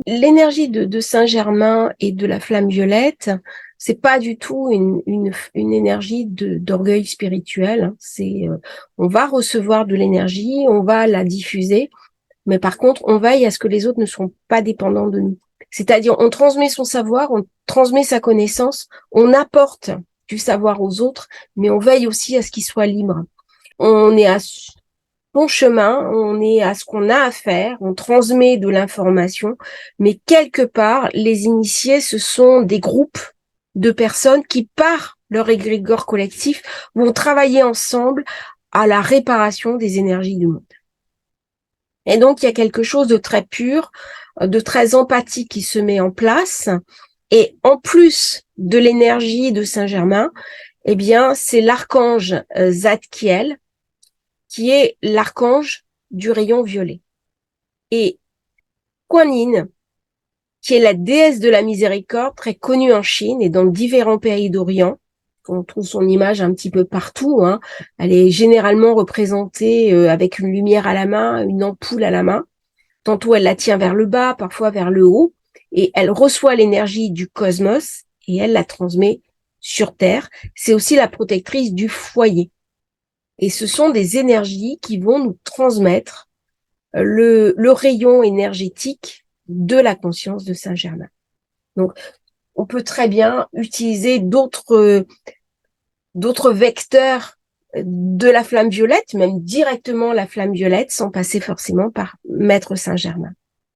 l'énergie de Saint-Germain et de la flamme violette, c'est pas du tout une énergie d'orgueil spirituel, hein. On va recevoir de l'énergie, on va la diffuser, mais par contre, on veille à ce que les autres ne sont pas dépendants de nous. C'est-à-dire, on transmet son savoir, on transmet sa connaissance, on apporte du savoir aux autres, mais on veille aussi à ce qu'ils soient libres. On est à son chemin, on est à ce qu'on a à faire, on transmet de l'information, mais quelque part, les initiés, ce sont des groupes de personnes qui, par leur égrégore collectif, vont travailler ensemble à la réparation des énergies du monde. Et donc, il y a quelque chose de très pur, de très empathique qui se met en place. Et en plus de l'énergie de Saint-Germain, eh bien, c'est l'archange Zadkiel, qui est l'archange du rayon violet. Et Kuan Yin, qui est la déesse de la miséricorde, très connue en Chine et dans différents pays d'Orient. On trouve son image un petit peu partout, hein. Elle est généralement représentée avec une lumière à la main, une ampoule à la main. Tantôt, elle la tient vers le bas, parfois vers le haut. Et elle reçoit l'énergie du cosmos et elle la transmet sur Terre. C'est aussi la protectrice du foyer. Et ce sont des énergies qui vont nous transmettre le rayon énergétique de la conscience de Saint-Germain. Donc, on peut très bien utiliser d'autres vecteurs de la flamme violette, même directement la flamme violette, sans passer forcément par Maître Saint-Germain.